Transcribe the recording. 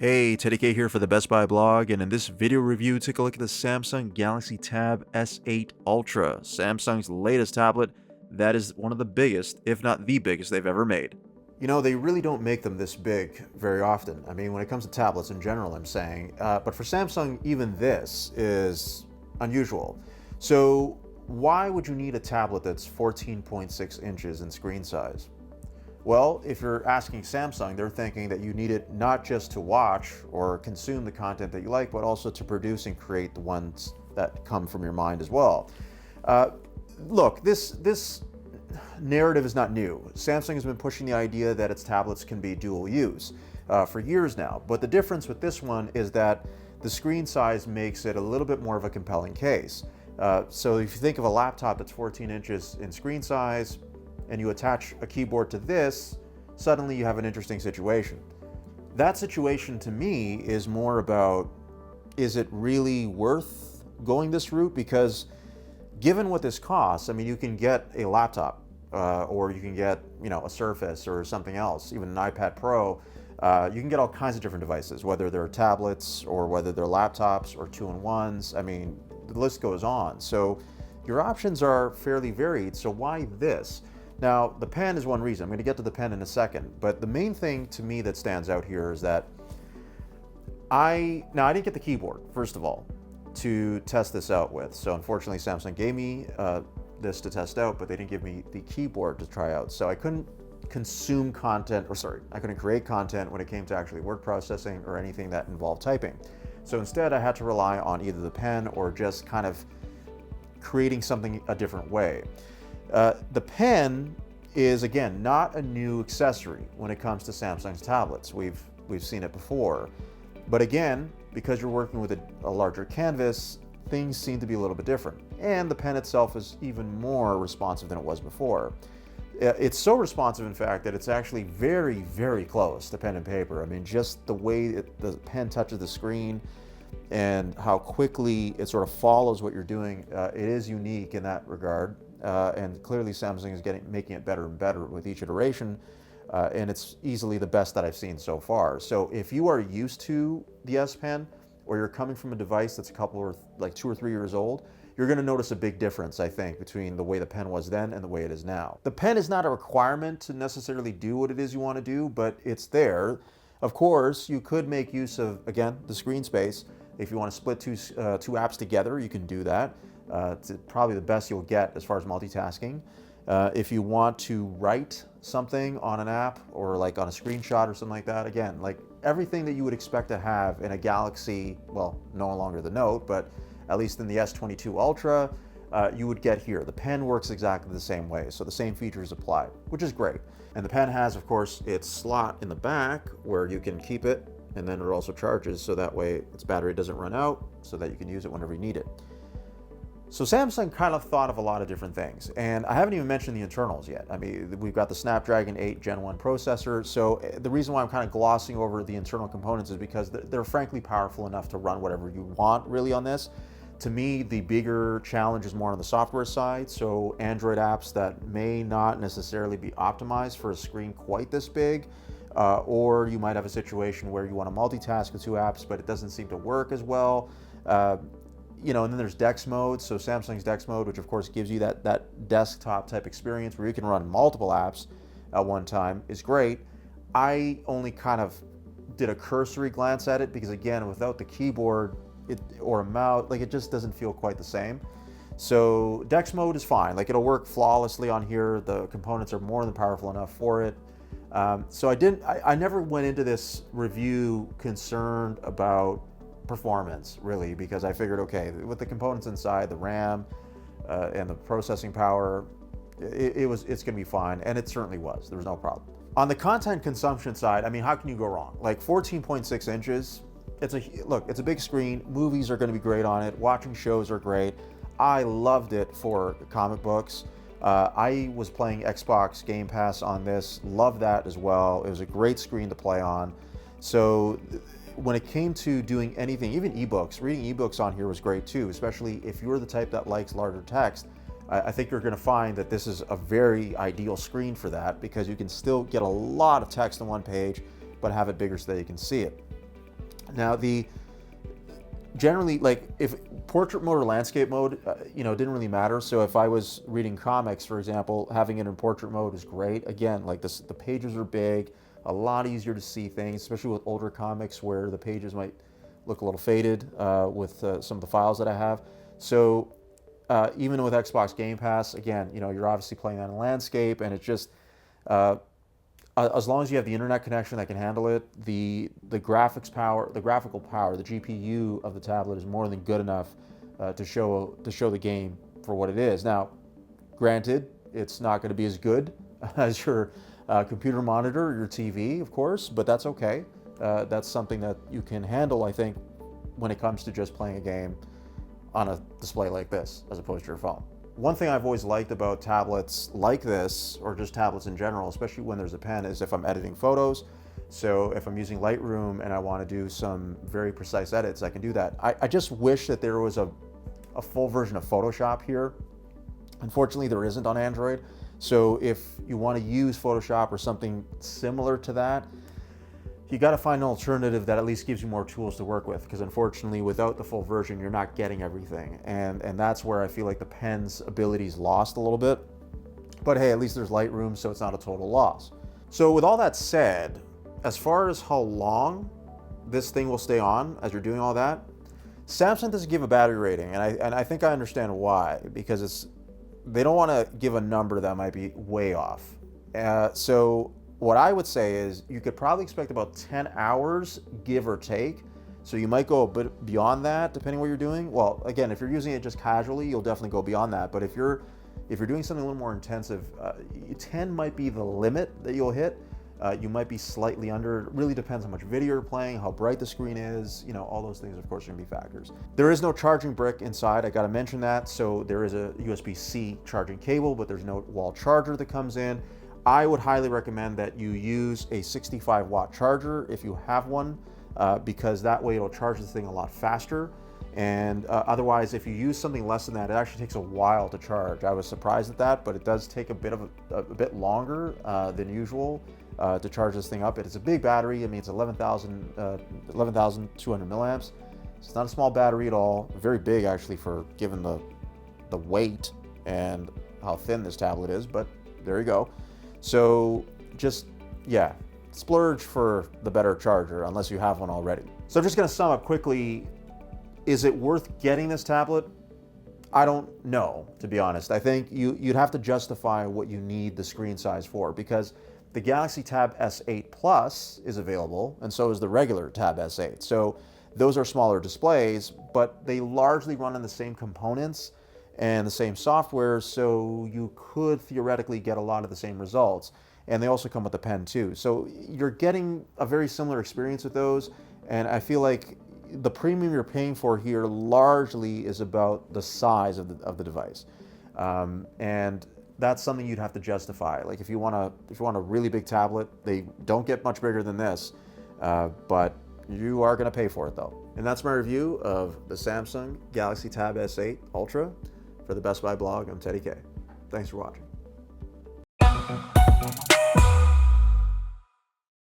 Hey, Teddy K here for the Best Buy blog, and in this video review, take a look at the Samsung Galaxy Tab S8 Ultra, Samsung's latest tablet that is one of the biggest, if not the biggest, they've ever made. You know, they really don't make them this big very often. I mean, when it comes to tablets in general, I'm saying. But for Samsung, even this is unusual. So why would you need a tablet that's 14.6 inches in screen size? Well, if you're asking Samsung, they're thinking that you need it not just to watch or consume the content that you like, but also to produce and create the ones that come from your mind as well. Uh, Look, this narrative is not new. Samsung has been pushing the idea that its tablets can be dual use for years now. But the difference with this one is that the screen size makes it a little bit more of a compelling case. So if you think of a laptop that's 14 inches in screen size, and you attach a keyboard to this, suddenly you have an interesting situation. That situation to me is more about, is it really worth going this route? Because given what this costs, I mean, you can get a laptop or you can get, a Surface or something else, even an iPad Pro. You can get all kinds of different devices, whether they're tablets or whether they're laptops or two-in-ones. I mean, the list goes on. So your options are fairly varied. So why this? Now, the pen is one reason. I'm going to get to the pen in a second. But the main thing to me that stands out here is that I didn't get the keyboard, first of all, to test this out with. So unfortunately, Samsung gave me this to test out, but they didn't give me the keyboard to try out. So I couldn't consume content, I couldn't create content when it came to actually word processing or anything that involved typing. So instead, I had to rely on either the pen or just kind of creating something a different way. The pen is, again, not a new accessory when it comes to Samsung's tablets. We've seen it before. But again, because you're working with a larger canvas, things seem to be a little bit different. And the pen itself is even more responsive than it was before. It's so responsive, in fact, that it's actually very, very close to pen and paper. I mean, just the way the pen touches the screen and how quickly it sort of follows what you're doing, it is unique in that regard. And clearly Samsung is making it better and better with each iteration, and it's easily the best that I've seen so far. So if you are used to the S Pen, or you're coming from a device that's like 2 or 3 years old, you're going to notice a big difference, I think, between the way the pen was then and the way it is now. The pen is not a requirement to necessarily do what it is you want to do, but it's there. Of course, you could make use of, again, the screen space. If you want to split two apps together, you can do that. It's probably the best you'll get as far as multitasking. If you want to write something on an app or like on a screenshot or something like that, again, like everything that you would expect to have in a Galaxy, well, no longer the Note, but at least in the S22 Ultra, you would get here. The pen works exactly the same way, so the same features apply, which is great. And the pen has, of course, its slot in the back where you can keep it, and then it also charges, so that way its battery doesn't run out, so that you can use it whenever you need it. So Samsung kind of thought of a lot of different things, and I haven't even mentioned the internals yet. I mean, we've got the Snapdragon 8 Gen 1 processor, so the reason why I'm kind of glossing over the internal components is because they're frankly powerful enough to run whatever you want really on this. To me, the bigger challenge is more on the software side, so Android apps that may not necessarily be optimized for a screen quite this big, or you might have a situation where you want to multitask with two apps, but it doesn't seem to work as well. And then there's Dex mode, so Samsung's Dex mode, which of course gives you that desktop type experience where you can run multiple apps at one time, is great. I only kind of did a cursory glance at it because, again, without the keyboard or a mouse, like, it just doesn't feel quite the same. So Dex mode is fine, like it'll work flawlessly on here. The components are more than powerful enough for it. So I never went into this review concerned about performance, really, because I figured, okay, with the components inside, the RAM and the processing power, it's going to be fine, and it certainly was. There was no problem. On the content consumption side, I mean, how can you go wrong? Like 14.6 inches, it's a big screen. Movies are going to be great on it. Watching shows are great. I loved it for comic books. I was playing Xbox Game Pass on this. Loved that as well. It was a great screen to play on. So when it came to doing anything, even ebooks, reading ebooks on here was great too, especially if you're the type that likes larger text. I think you're going to find that this is a very ideal screen for that, because you can still get a lot of text on one page, but have it bigger so that you can see it. Now, generally, like if portrait mode or landscape mode, didn't really matter. So if I was reading comics, for example, having it in portrait mode is great. Again, like this, the pages are big, a lot easier to see things, especially with older comics where the pages might look a little faded with some of the files that I have. So even with Xbox Game Pass, again, you're obviously playing that in landscape, and it's just as long as you have the internet connection that can handle it, the graphics power, the graphical power, the GPU of the tablet is more than good enough to show the game for what it is. Now, granted, it's not going to be as good as your computer monitor or your TV, of course, but that's okay. That's something that you can handle, I think, when it comes to just playing a game on a display like this, as opposed to your phone. One thing I've always liked about tablets like this, or just tablets in general, especially when there's a pen, is if I'm editing photos. So if I'm using Lightroom and I want to do some very precise edits, I can do that. I just wish that there was a full version of Photoshop here. Unfortunately, there isn't on Android. So if you want to use Photoshop or something similar to that, you got to find an alternative that at least gives you more tools to work with, because unfortunately without the full version you're not getting everything, and that's where I feel like the pen's ability is lost a little bit. But hey, at least there's Lightroom, so it's not a total loss. So with all that said, as far as how long this thing will stay on as you're doing all that, Samsung doesn't give a battery rating, and I think I understand why, because they don't want to give a number that might be way off. So what I would say is you could probably expect about 10 hours, give or take. So you might go a bit beyond that, depending what you're doing. Well, again, if you're using it just casually, you'll definitely go beyond that. But if you're doing something a little more intensive, 10 might be the limit that you'll hit. You might be slightly under. It really depends how much video you're playing, how bright the screen is. All those things, of course, are gonna be factors. There is no charging brick inside. I gotta mention that. So there is a USB-C charging cable, but there's no wall charger that comes in. I would highly recommend that you use a 65-watt charger if you have one, because that way it'll charge the thing a lot faster. And otherwise, if you use something less than that, it actually takes a while to charge. I was surprised at that, but it does take a bit longer than usual to charge this thing up. It's a big battery. I mean, it's 11,200 milliamps. It's not a small battery at all. Very big, actually, for given the weight and how thin this tablet is. But there you go. So just, yeah, splurge for the better charger unless you have one already. So I'm just going to sum up quickly. Is it worth getting this tablet? I don't know, to be honest. I think you'd have to justify what you need the screen size for, because the Galaxy Tab S8 Plus is available, and so is the regular Tab S8. So those are smaller displays, but they largely run on the same components and the same software, so you could theoretically get a lot of the same results. And they also come with a pen too. So you're getting a very similar experience with those, and I feel like the premium you're paying for here largely is about the size of the device. And that's something you'd have to justify. Like if you want a really big tablet, they don't get much bigger than this, but you are gonna pay for it though. And that's my review of the Samsung Galaxy Tab S8 Ultra. For the Best Buy blog, I'm Teddy K. Thanks for watching.